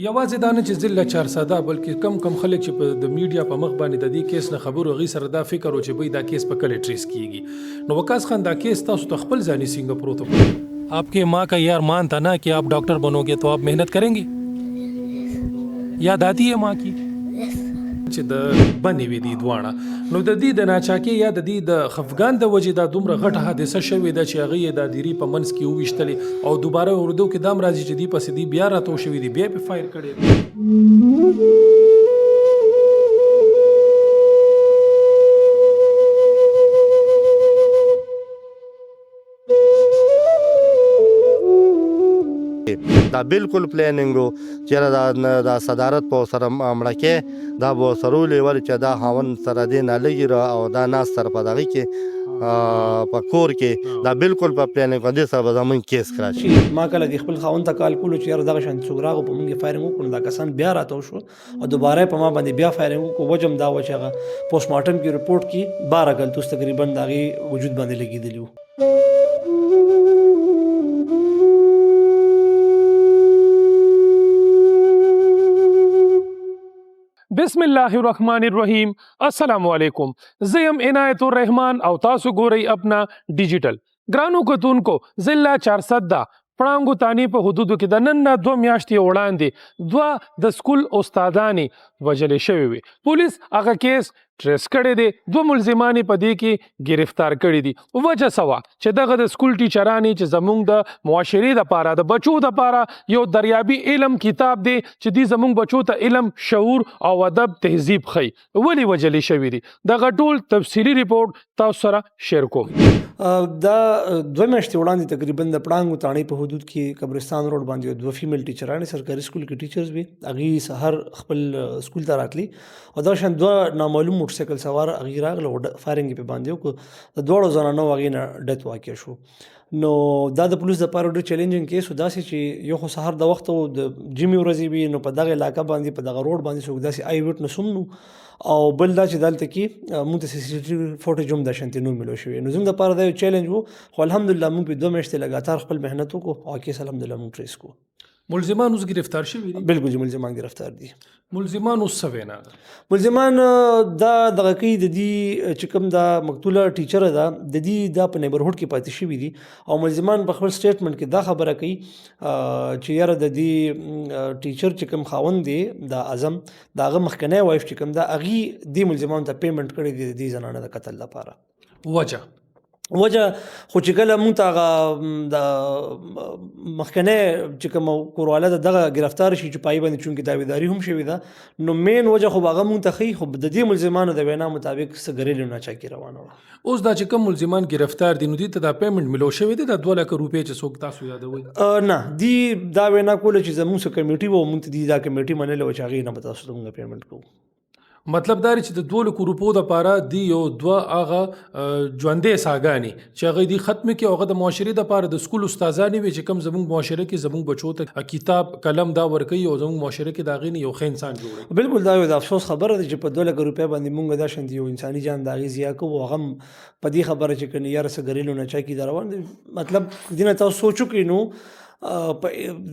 یوازې دا نه چې ضلع چارساده بلکې کم خلک چې په د میډیا په مخ باندې د دې کیس نه خبرو هغوی سره دا فکر و چې دا کیس په کله ټریس کیږي. نو وقاص خان دا کیس تاسو ته خپل ځاني څنګه پروت و؟ आपके माँ का ये अरमान था ना कि आप डॉक्टर बनोगे तो आप मेहनत करेंगे? याद आती है माँ की چې د بنې وې دي دواړه. نو د دې د ناچاکۍ یا د دې د خفګان د وجې دا دومره غټه حادثه شوې ده چې هغې یې د دیري په منځ کې وویشتلې او دوباره اردو کې دا هم راځي چې دې پسې دې بیا راتاو شوي دي، بیا یې پې فایر کړی. دا بالکل پلانینګ و چې دا صدارت په سره مړه کې دا به سره ولېول چې دا خاوند سره دې نه لګي او دا ناست سره په دغه کې په کور کې دا بالکل په پلانینګ باندې سره به زمونږ کیس کرا شي. ما کله د خپل خاوند ته کال کولو چې یاره دغه شان څوک راغو په موږ فایرینګ وکړو، دا کسان بیا راتاو شو او دوباره په ما باندې بیا فایرینګ وکړو. وجه هم دا و چې هغه پوسټ مارټم کې رپورټ کې 12 ګلتوس تقریبا د هغې وجود باندې لګېدلي وو. بسم الله الرحمن الرحیم. السلام علیکم. زیم عنایت الرحمن او تاسو ګورئ اپنا ډیجیټل. ګرانو کتونکو، ضلع چارسده پړانګو تانی په حدودو کې د نن نه 2 میاشتې وړاندې 2 د سکول استادانې وژلې شوې وي. پولیس هغه کیس ټریس کړی دی، 2 ملزمان په دې کې گرفتار کړي دي. وجه څه وه چې دغه د سکول ټیچرانې چې زموږ د معاشرې دپاره د بچو دپاره یو دریابي علم کتاب دی چې دوی زموږ بچو ته علم، شعور او ادب، تهذیب ښیي، ولې وژلې شوي دي. دغه ټول تفصیلي ریپورټ تاسو سره شیر کوم. دا 2 میاشتې وړاندې تقریبا د پړانګو تاڼۍ په حدود کې قبرستان روډ باندې 2 فیمیل ټیچرانې سرکاري سکول کې ټیچرز وي، هغې سهار خپل سکول ته راتلی او دا شان 2 نامعلوم موټر سایکل سوار هغې راغله او فایرنګ یې پې باندې وکړو. د دواړو زنانو هغې نه ډیت واقع شو. نو دا د پولیس دپاره ډېر چیلنجینګ کیس و، داسې چې یو خو سهار د وخته د جمعې ورځې وي، نو په دغه علاقه باندې په دغه روډ باندې څوک داسې آی وټنس هم نو، او بل دا چې دلته کې موږ ته سی سی ټي وي فوټیج هم د شانتي نو ملو شوی. نو زموږ دپاره دا یو چیلنج و، خو الحمدلله موږ په 2 میاشتې لګاتار خپل محنت وکړو او کیس الحمدلله موږ ټریس کړو. ملزمان اوس گرفتار شوي دي؟ بالکل جی ملزمان گرفتار دي. ملزمان اوس څه وینا ده؟ ملزمان دا دغه کوي د دې چې کوم دا مقتوله ټیچره ده د دې دا په نیبرهوډ کې پاتې شوي دي او ملزمان په خپل سټیټمنټ کې دا خبره کوي چې یاره د دې ټیچر چې کوم خاوند دی د اعظم د هغه مخکنی وایف چې کوم ده هغې دې ملزمانو ته پیمنټ کړی دی د دې زنانه د قتل لپاره. وجه خو چې کله مونږ ته هغه د مخکنی چې کوم کورواله ده دغه ګرفتار شي چې پای باندې چونکې داویداري هم شوې ده، نو مین وجه خو به هغه مونږ ته ښیي، خو د دې ملزمانو د وینا مطابق څه ګریلې ناچاکي روانه وه. اوس دا چې کوم ملزمان گرفتار دي نو دوی ته دا پیمنټ ملو شوی دی د 2 لک روپۍ چې څوک تاسو یادوئ؟ نه، دی دا وینا کوله چې زموږ څه کمیټي وه مونږ ته دي دا کمیټي منلې وه چې هغې نه به تاسو ته مونږ پیمنټ کوو. مطلب دا چې د 2 لکو روپو دپاره دی یو 2 هغه ژوندۍ ساګانې چې هغې دي ختمې کړي او هغه د معاشرې دپاره د سکول استادانې وي چې کوم زموږ معاشره کې زموږ بچو ته کتاب قلم دا ورکوي او زموږ معاشره کې د هغې نه یو ښه انسان جوړوي. بالکل دا یو د افسوس خبره ده چې په 2 لکه روپۍ باندې مونږ دا شانتې یو انساني جان د هغې ضیاع کوو. هغه هم په دې خبره چې کنه یاره څه ګریلو ناچاکي دا روان دي. مطلب دې نه تاسو سوچ وکړئ نو په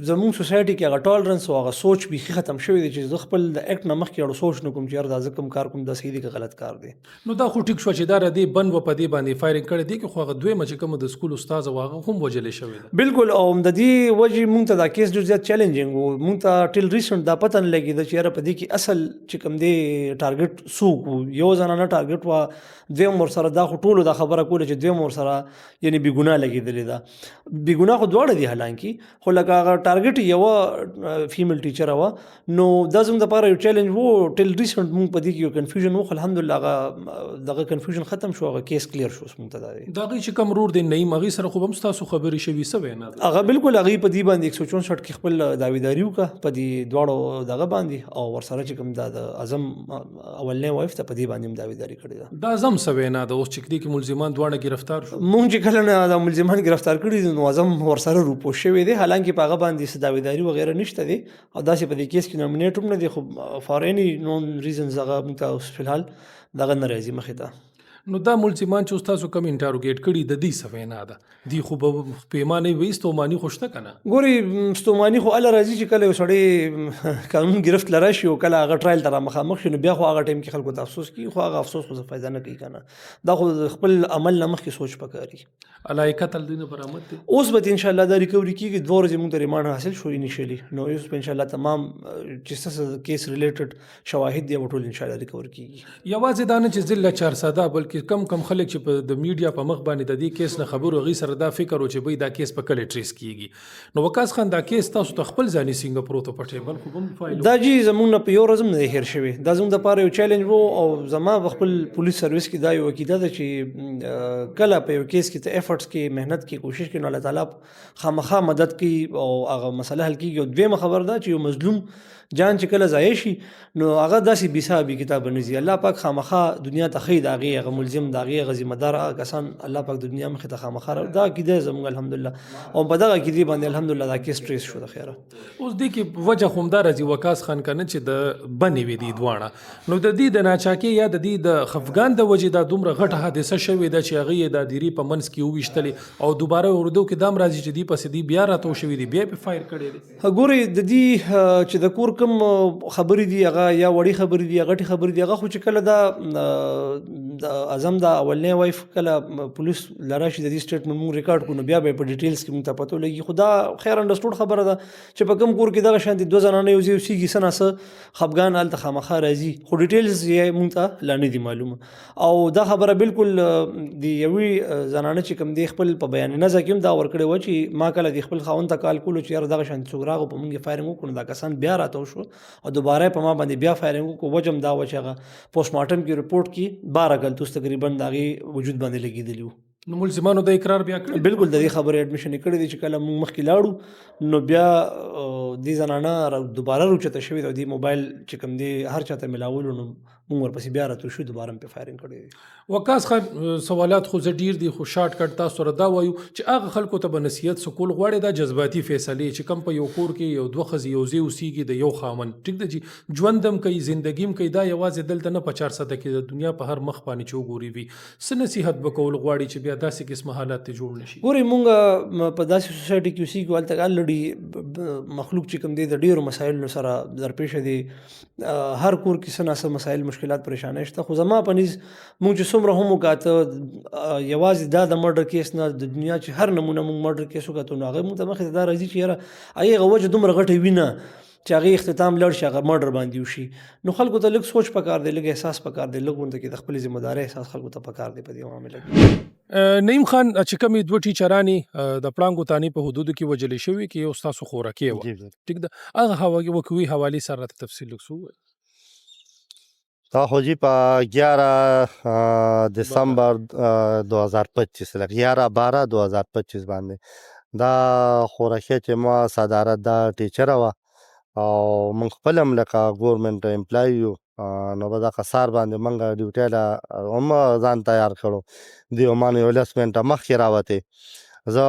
زموږ سوسایټي کې هغه ټالرنس او هغه سوچ بیخي ختم شوی دی چې زه خپل د اکټ نه مخکې اړو سوچ نه کوم چې یاره دا زه کوم کار کوم دا صحیح دی که غلط کار دی. نو دا خو ټیک شوه چې دا ردې بند و په دې باندې فایرنګ کړی دی که خو هغه دویمه چې کومه د سکول استاذ و هغه هم وژلې شوې ده. بالکل، او د دې وجې مونږ ته دا کیس ډېر زیات چیلنجینګ و. مونږ ته ټیل ریسنټ دا پته نه لګېده چې یاره په دې کې اصل چې کوم دی ټارګټ څوک و. یو زنانه ټارګټ وه، دویم ورسره دا خو ټولو دا خبره کوله چې دویم ورسره یعنې بېګناه لګېدلې ده. بېګناه خو دواړه دي حالانکې، خو لکه هغه ټارګټ یوه فیمیل ټیچره وه. نو دا زموږ دپاره یو چیلنج و. ټیل ریسنټ مونږ په دې کې یو کنفیوژن و، خو الحمدلله هغه دغه کنفیوژن ختم شو، هغه کیس کلیر شو. مونږ ته دا دی د هغې چې کوم رور دی نعیم هغې سره خو به هم ستاسو خبرې شوي څه وینا ده؟ هغه بالکل هغې په دې باندې 164 کې خپل داویداري وکړه په دې دواړو دغه باندې، او ورسره چې کوم دا د اعظم اولنی وایف ته په دې باندې هم داویداري کړې ده. د اعظم څه وینا ده اوس چې دې کې ملزمان دواړه گرفتار شو؟ مونږ چې کله نه دا ملزمان گرفتار کړي دي نو اعظم ورسره روپوش شوی دی، حالانکې په هغه باندې څه داویداري وغیره نشته دی او داسې په دې کیس کې نامینیټ هم نه دی، خو فار اینی نون ریزنز هغه موږ ته فی الحال دغه نه راځي مخې ته. نو دا ملزمان چې تاسو کم انټاروګیټ کړي د دې څه وینا ده دی خو به پیمانه وي ستوماني خو شته که نه ګوري ستوماني خو الله راځي چې کله یو سړی قانون گرفت لره شي او کله هغه ټرایل ته مخامخ شي نو بیا خو هغه ټایم کې خلکو ته افسوس کوي خو هغه افسوس خو فایده نه کوي که نه دا خو خپل عمل نه مخکې سوچ پکاري الله قتل دینه برآمد دی اوس به ان شاء الله دا ریکوري کیږي 2 ورځې موږ ته ریمانډ حاصل شو انیشلی نو اوس به ان شاء الله تمام چې څه کیس ریلیټډ شواهد دی ټول ان شاء الله ریکور کیږي یوازې دا نه چې ضلع 400 بلکې کم خلک چې په د میډیا په مخ باندې د دې کیس نه خبرو غي سره دا فکر و چې دا کیس په کله ټریس کیږي نو وکاس خان دا کیس تاسو ته خپل ځاني سنگاپور ته پټه بل خو هم فایل دا جی زمونږ نه په یو ورځ نه هیر شوی دا زموږ د پاره یو چیلنج وو او زما خپل پولیس سرویس کې دا یو عقیده ده چې کله په یو کیس کې ته ایفورټس کې مهنت کې کوشش کې نو الله تعالی خامخا مدد کوي او هغه مسله حل کیږي او دویمه خبر ده چې یو مظلوم جان چې کله ضایع شي نو هغه داسې بېحسابي کتاب نزي الله پاک خامخا دنیا ته ښیي د هغې هغه ملزم د هغې هغه ذمه دار هغه کسان الله پاک د دنیا مخې ته خامخا دا عقیده زموږ الحمدلله او په دغه عقیدې باندې الحمدلله دا کیس ټریس شو د خیره اوس دې کې وجه خو همدا راځي وکاس خان کنه چې د بنې وې دي دواړه نو د دې د ناچاکۍ یا د دې د خفګان د وجې دا دومره غټه حادثه شوې ده چې هغې یې د دیرې په منځ کې وویشتلې او دوباره اردو کې دام راځي چې دې پسې دې بیا راتاو شوي دي بیا پې فایر کړی دی ګورې د دې چې د کور کوم خبرې دي هغه یا وړې خبرې دي یا غټې خبرې دي هغه خو چې کله دا اعظم دا اولنی وایف کله پولیس لره شي د دې سټیټمنټ موږ ریکارډ کړو نو بیا به په ډیټیلز کې موږ ته پته لګي خو دا خیر انډرسټوډ خبره ده چې په کوم کور کې دغه شانتې دوه زنانه یو ځای اوسېږي څه نه څه خفګان هلته خامخا راځي خو ډیټیلز یې موږ ته لا نه دي معلومه او دا خبره بالکل د یوې زنانه چې کوم دی خپل په بیانیه کې هم دا ورکړې وه چې ما کله د خپل خاوند ته کال کولو چې یاره دغه شانتې څوک راغو په موږ یې فایرنګ وکړو دا کسان بیا راتاو شو او دوباره په ما باندې بیا فایرنګ وکړو وجه هم دا وه چې هغه پوسټ مارټم کې رپورټ کې 12 ګلتوس تقریبا د هغې وجود باندې لګېدلي وو نو ملزمانو د اقرار بیا کړی بالکل د دې خبرې اډمیشن یې کړی دی چې کله موږ مخکې لاړو نو بیا دې زنانه دوباره راوچته شوې ده او دې موبایل چې کوم دی هر چاته میلاولو نو موږ ورپسې بیا راتلو شو دوباره هم پې فایرنګ کړی دی وکاس خان سوالات خو زه ډیر دي خو شارټ کټ تاسو سره دا وایو چې هغه خلکو ته به نصیحت سکول غواړي دا جذباتي فیصلې چې کم په یو کور کې یو دوه ښځې یو ځای اوسېږي د یو خاوند ټیک ده چې ژوند هم کوي زندګي هم کوي دا یوازې دلته نه په 400 کې د دنیا په هر مخ باندې چې وګوري وي څه نصیحت به کول غواړي چې بیا داسې قسمه حالات ته جوړ نشي ګورې مونږ په داسې سوسایټي کې اوسېږو هلته الریډي مخلوق چې کوم دی د ډېرو مسایلو سره درپېښه دی هر کور کې څه ناڅه مسایل مشکلات پریشانۍ شته خو زما په نظر مونږ چې څومره هم وکاته یوازې دا د مرډر کیس نه د دنیا چې هر نمونه مونږ مرډر کیس وکاته نو هغه مونږ ته مخې ته دا راځي چې یاره هغې وجه دومره غټه وي نه چې هغې اختتام لړ شي هغه مرډر باندې وشي نو خلکو ته لږ سوچ پکار دی لږ احساس پکار دی لږ غونډه کې د خپلې ذمهدارۍ احساس خلکو ته پکار دی په دې معامله کې نعیم خان چې کومې دوه ټیچرانې د پړانګو تانې په حدودو کې وجلې شوې کې یو ستاسو خوراکي وه ټیک ده هغه وقوعي حوالې سره راته تفصیل لږ تا خو جی په 11 دسمبر 2025 لکه 11/12/2025 باندې دا خوراکي چې ما صدارت دا ټیچره وه او موږ خپل هم لکه ګورمنټ امپلای یو نو به دغه سهار باندې موږ ډیوټۍ له هم ځان تیار کړو دیو ما نه 11 منټه مخکې راوتې زه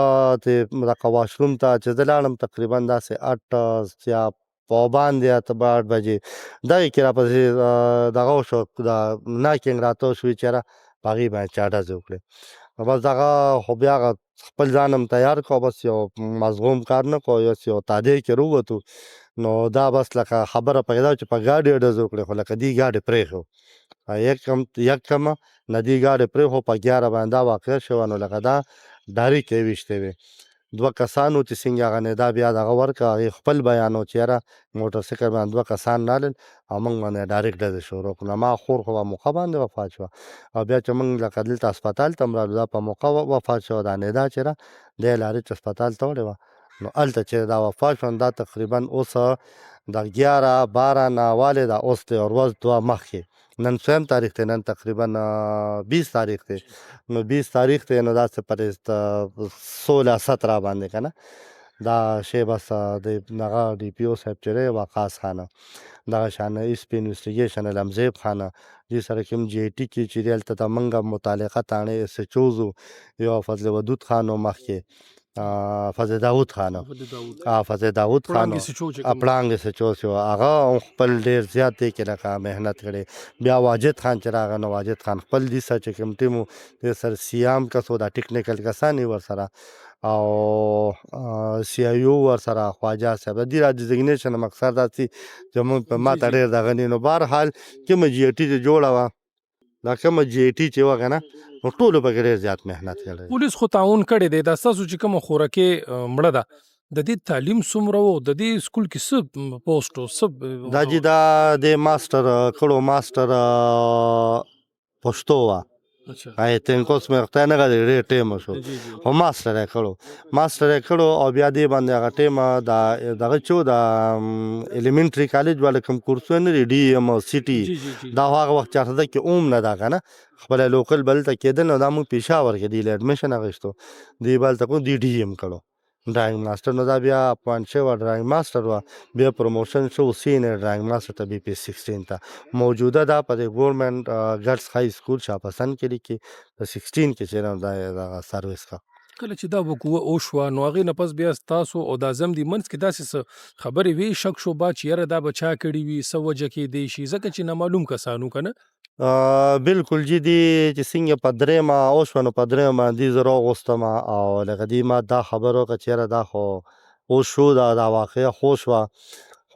دغه واشروم ته چې زه لاړم تقریبا داسې 8 یا باندې اته 8 بجې دغې کې راپسې دغه وشو د ناکینګ راته وشوې چې په هغې باندې چا ډزې وکړې نو بس دغه خو بیا هغه خپل ځان هم تیار کړو بس یو مضغوم کار نه کړو یو تادې کې راووتو نو دا بس لکه خبره پیدا چې په ګاډي یې ډز وکړې خو لکه دې ګاډي پرېښو یکم نه دې ګاډي پرېښو په 11 باندې دا واقع شوه نو لکه دا ډارې کې ویشتې وې دوه کسانو چې څنګه هغه نه دا بیا دغه ورکړه هغې خپل بیان و چې یاره موټرسایکل باندې 2 کسان رالل او موږ باندې ډایرکټ ډزې شروع کړو نو ما خور خو په موقع باندې وفات شوه او بیا چې موږ لکه دلته هسپتال ته هم رالو دا په موقع وفات شوه دا ندا چې را دی یې لارچ هسپتال ته وړې وه نو هلته چې دا وفات شوه دا تقریبا اوس د 11/12 نه والې دا اوس د ورځ 2 مخکې نن څویم تاریخ دی نن تقریبا 20 تاریخ دی نو 20 تاریخ دی نو داسې پر 16-17 باندې که نه دا شی بس د هغه ډي پي او صاحب چې دی وقاص خانه دغه شان ایس پي انویسټیګیشن علمزیب خانه دې سره کوم جي ټي کې چې دی هلته ته موږ متعلقه تاڼې ایس ایچ اوز یو فضل ودود خان و مخکې فضل داود خان فضل داود خان پړانګ سچو شو هغه خپل ډیر زیات دی کې لکه مهنت کړي بیا واجد خان چې راغی نو واجد خان خپل دي سچ کوم ټیمو د سر سیام کسو دا ټیکنیکل کسانی ور سره او سی آی او ور سره خواجه صاحب دی را ډیزګنیشن مقصد دا چې موږ په ماته ډیر دغه نو بهر حال کوم جی ټی جوړه وا دا کوم جی ټی چې وغه نه نو ټولو په ډیر زیات مهنت کړي پولیس خو تعاون کړی دی دا ستاسو چې کوم خوراکې مړه ده د دې تعلیم څومره و د دې سکول کې څه پوسټ و څه دا جی دا د ماستر کړو ماستر پښتو وا آی تنګ کوس مې وخت نه غوړې ډېر ټیم شو او ماستر یې کړو او بیا دې باندې هغه ټیم دا دغه چو دا الیمنټری کالج والا کوم کورسونه ډي ام او سی ټي دا هغه وخت چارته کې اوم نه دا کنه خپل لوکل بل ته کېدل نو دا موږ پېښور کې دی اډمیشن اغشتو دی بل ته کو دی ډي ام کړو ډرایینګ ماستر نو دا بیا پوینټ شو ډرایینګ ماستر وا بیا پروموشن شو سینیئر ډرایینګ ماستر ته بي پی 16 ته موجوده دا په ګورنمنت ګرلز های سکول شاپسند کې 16 کې چې دا سرویس کا کله چې دا وکوه او شو نو هغې نه پس بیا ستاسو او دا زم دي منځ کې داسې څه خبرې وي شک شو با چې یاره دا به چا کړي وي څه وجه کېدی شي ځکه چې نامعلوم کسانو که نه بالکل جی دی چې څنګه په درېیمه اوشوه نو په درېیمه باندې زه راوغوستم او لکه دی ما دا خبر وکړه چې یاره دا خو اوس شو دا واقعه خو شوه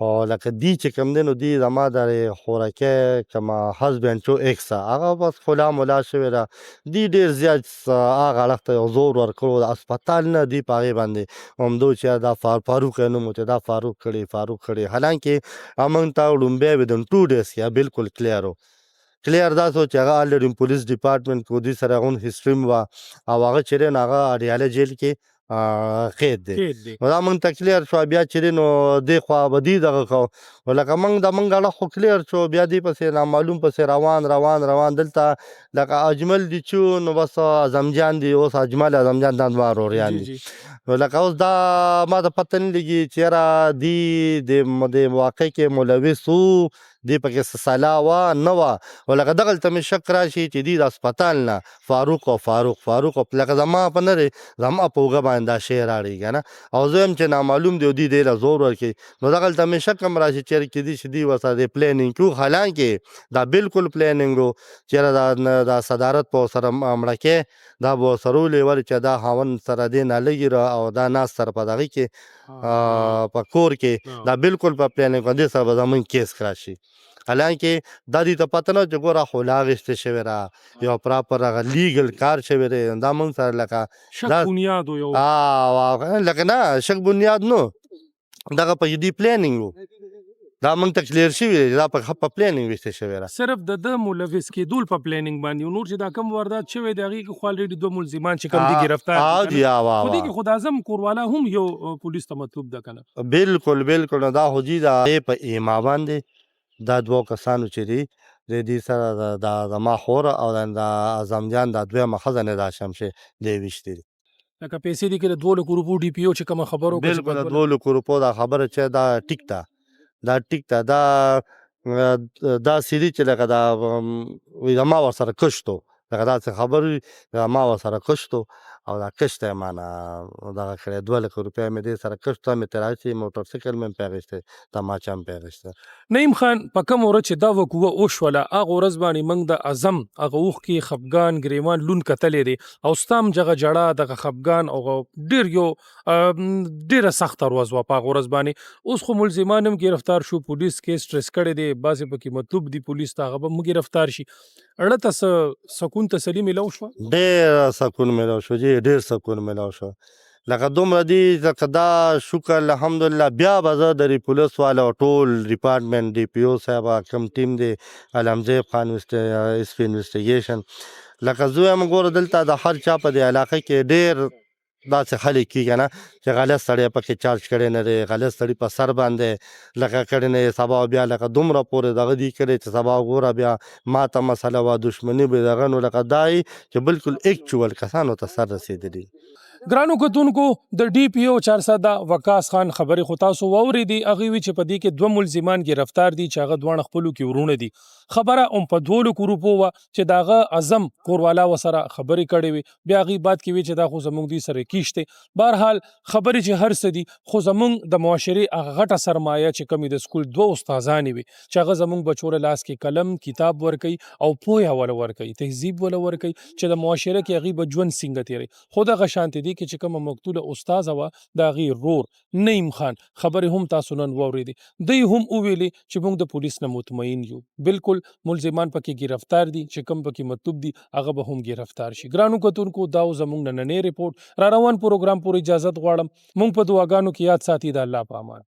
خو لکه دی چې کوم دی نو دی زما د خوراکۍ کومه هزبینډ شو ایکس هغه بس خلا ملا شوې ده دی ډېر زیات هغه اړخ ته یو زور ورکړو د اسپتال نه دی په هغې باندې همدو چې دا فاروق یې نوم و چې دا فاروق کړي حالانکې موږ ته لومبی ودن 2 ډیز کې بالکل کلیر و کلیر دا سو چې هغه الریډي پولیس ډپارټمنټ کو دي سره غون هیستریم وا او هغه چیرې نو هغه اډیاله جیل کې قید دی نو دا موږ ته کلیر شو بیا چیرې نو دی خوا به دی دغه کو ولکه موږ د موږ اړه خو کلیر شو بیا دی پسې نامعلوم پسې روان دلته لکه اجمل دي چې نو بس اعظم جان دی اوس اجمل اعظم جان د واروریان دي نو لکه اوس دا ما ته پته نه لګي چې یاره دی د واقع کې ملوث و دی پکې سلا وا نه وا ولکه دغلته مې شک راشي چې دی د اسپتال نه فاروق لکه زما په نه دی زما په اوږه باندې دا شی راړي که نه او زه یم چې نامعلوم دی او دی دی له زور ورکوي نو دغلته مې شک هم راشي چېرې کېدی چې دی ورسره دی پلیننګ کړو حالانکې دا بالکل پلیننګ و چېرې دا صدارت په ورسره مړه کې دا به ورسره ولیول چې دا خاوند سره دی نالګي را او دا ناست سره په دغې کې په کور کې دا بالکل په پلیننګ په دې سره به زمونږ کیس راشي حالانکې دا دې ته پته نه چې ګوره خو لا اخیستې شوې را یو پراپر هغه لیګل کار شوی دی دا موږ سره لکه شک بنیاد یو لکه نه شک بنیاد نو دغه په دې پلانینګ و دا موږ ته کلیر شوي دی دا په پلانینګ ویسته شوی را صرف د ملوث کېدول په پلانینګ باندې نور چې دا کم واردات شوی دی هغې کې خو الریډي 2 ملزمان چې کم دي ګرفتار خو دې کې خو د اعظم کوروالا هم یو پولیس ته مطلوب ده که نه بالکل نو دا خو جي دا په ایما باندې دا 2 کسانو چې دي د دې سره د زما خور او د اعظم جان دا دویمه ښځه نه دا شمشې دی ویشتې دي لکه پیسې دي کې د 2 لکو روپو ډي پي او چې کومه خبره وکړه بالکل د 2 لکو روپو دا خبره چې دا ټیک ته دا سیدي چې لکه دا زما ورسره کشتو لکه داسې خبرې ما ورسره کشتو او دا کشت یې مانه دغه کړی 2 لکه روپۍ مې دې سره کشت مې تېر اچې موټرسایکل مې هم پې اخیستی تماچه هم پې اخیسته نعیم خان په کومه ورځ چې دا وقوعه وشوله هغه ورځ باندې موږ د اعظم هغه اوښکې خفګان ګریوان لوند کتلی دی او ستا هم دغه ژړا دغه خفګان او ډېره سخته ورځ وه په هغه ورځ باندې اوس خو ملزمان هم ګرفتار شو پولیس کیس ټریس کړی دی بعضې پکې مطلوب دي پولیس ته هغه به هم ګرفتار شي اړه ته څه سکون تسلي میلاو شوه ډېر سکون میلاو شو جی ډېر سکون میلاو شو لکه دومره دي لکه دا شکر الحمدلله بیا به زه د پولیس والا ټول ډپارټمنټ ډي پي او صاحب کوم ټیم دی علمزیب خان اسپي انویسټیګیشن لکه زه یم ګوره دلته د هر چا په دې علاقه کې ډېر داسې خلک کېږي نه چې غلط سړی پکې چارج کړی نه دی غلط سړي په سر باندې لکه کړی نه سبا بیا لکه دومره پورې دغه دي کړی چې سبا ګوره بیا ما ته مسله وه دښمني به دغه نو لکه دا چې بالکل ایکچوال کسانو ته سر رسېدلي ګرانو کتونکو د ډي پی او 400 وقاص خان خبرې خو تاسو واورېدې. هغې وی چې په دې کې دوه ملزمان ګرفتار دي چې هغه دواړه خپلو کې ورونه دي. خبره هم په 2 لکو روپو وه چې د هغه اعظم کوروالا ورسره خبرې کړې وې. بیا هغې بعد کې وی چې دا خو زموږ دوی سره کیش دی. بهرحال خبرې چې هر څه دي خو زموږ د معاشرې هغه غټه سرمایه چې کومې د سکول 2 استادانې وي چې هغه زموږ بچو له لاس کې قلم کتاب ورکوي او پوهه وله ورکوي تهذیب وله ورکوي چې د معاشره کې هغې به ژوند څنګه تېروي. خو دغه شانتې دي کې چې کومه مقتوله استاذه وه د هغې رور نعیم خان خبرې هم تاسو نن واورېدې. دوی هم وویلې چې موږ د پولیس نه مطمئن یو. بالکل ملزمان پکې ګرفتار دي چې کوم پکې مطلوب دي هغه به هم ګرفتار شي. ګرانو کتونکو دا زموږ نننی ریپورټ. را روان پروګرام پورې اجازت غواړم. موږ په دعاګانو کې یاد ساتي د الله په امان.